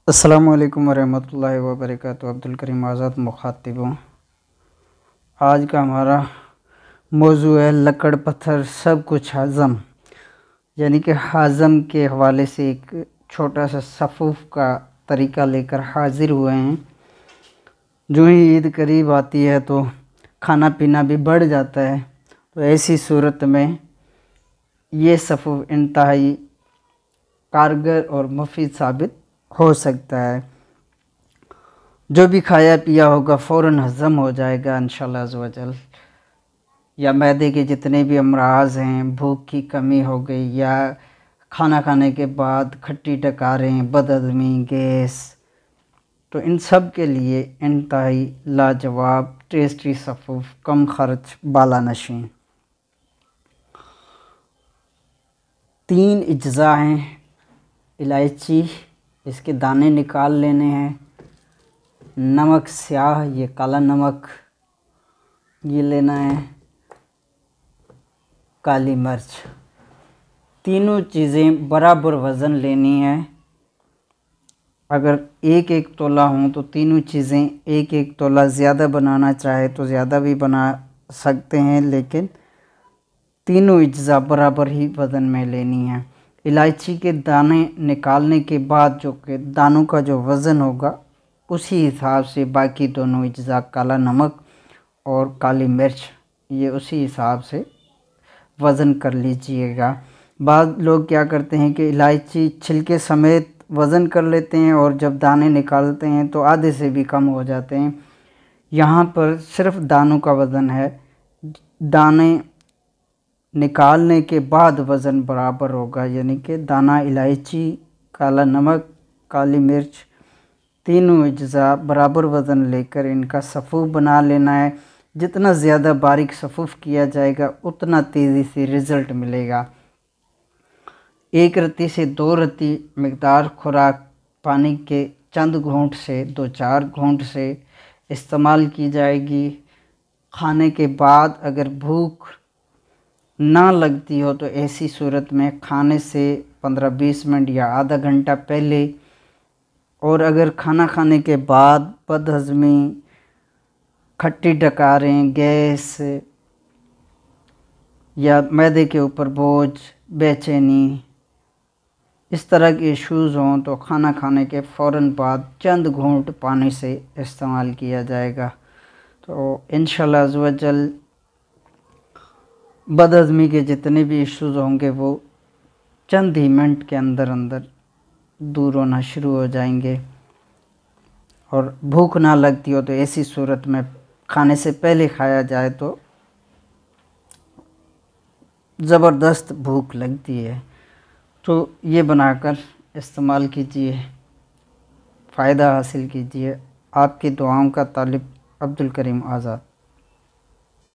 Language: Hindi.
अस्सलामु अलैकुम वरहमतुल्लाहि वबरकातुहू। अब्दुल करीम आज़ाद मुखातिब हूँ। आज का हमारा मौजू है लकड़ पत्थर सब कुछ हज़म, यानी कि हज़म के हवाले से एक छोटा सा सफ़ूफ़ का तरीका लेकर हाज़िर हुए हैं। जो ही ईद करीब आती है तो खाना पीना भी बढ़ जाता है, तो ऐसी सूरत में ये सफ़ूफ़ इंतहाई कारगर और मुफीद साबित हो सकता है। जो भी खाया पिया होगा फ़ौरन हज़म हो जाएगा इंशाअल्लाह अज़्ज़ व जल। या मैदे के जितने भी अमराज़ हैं, भूख की कमी हो गई या खाना खाने के बाद खट्टी डकारें, बदहज़मी, गैस, तो इन सब के लिए इंतहाई लाजवाब टेस्टी सफ़ूफ़, कम ख़र्च, बाला नशीं। 3 अज्ज़ा हैं। इलायची, इसके दाने निकाल लेने हैं। नमक स्याह, ये काला नमक ये लेना है। काली मिर्च, तीनों चीज़ें बराबर वज़न लेनी है। अगर एक एक तोला हों तो तीनों चीज़ें एक एक तोला, ज़्यादा बनाना चाहे तो ज़्यादा भी बना सकते हैं, लेकिन तीनों अज्ज़ा बराबर ही वज़न में लेनी है। इलायची के दाने निकालने के बाद जो कि दानों का जो वज़न होगा उसी हिसाब से बाकी दोनों अज्ज़ा, काला नमक और काली मिर्च, ये उसी हिसाब से वज़न कर लीजिएगा। बाद लोग क्या करते हैं कि इलायची छिलके समेत वज़न कर लेते हैं और जब दाने निकालते हैं तो आधे से भी कम हो जाते हैं। यहाँ पर सिर्फ दानों का वज़न है। दाने निकालने के बाद वज़न बराबर होगा, यानी कि दाना इलायची, काला नमक, काली मिर्च, तीनों अज्ज़ा बराबर वज़न लेकर इनका सफ़ूफ़ बना लेना है। जितना ज़्यादा बारीक सफ़ूफ़ किया जाएगा उतना तेज़ी से रिज़ल्ट मिलेगा। 1 रत्ती से 2 रत्ती मिक़दार खुराक पानी के चंद घूंट से 2-4 घूंट से इस्तेमाल की जाएगी। खाने के बाद अगर भूख ना लगती हो तो ऐसी सूरत में खाने से 15-20 मिनट या आधा घंटा पहले, और अगर खाना खाने के बाद बदहज़मी, खट्टी डकारें, गैस या मैदे के ऊपर बोझ, बेचैनी, इस तरह के इश्यूज़ हों तो खाना खाने के फ़ौरन बाद चंद घूंट पानी से इस्तेमाल किया जाएगा। तो इंशाअल्लाह अज़्ज़ व जल बदहज़मी के जितने भी इश्यूज़ होंगे वो चंद ही मिनट के अंदर अंदर दूर होना शुरू हो जाएंगे। और भूख ना लगती हो तो ऐसी सूरत में खाने से पहले खाया जाए तो ज़बरदस्त भूख लगती है। तो ये बनाकर इस्तेमाल कीजिए, फ़ायदा हासिल कीजिए। आपकी दुआओं का तालिब, अब्दुल करीम आज़ाद।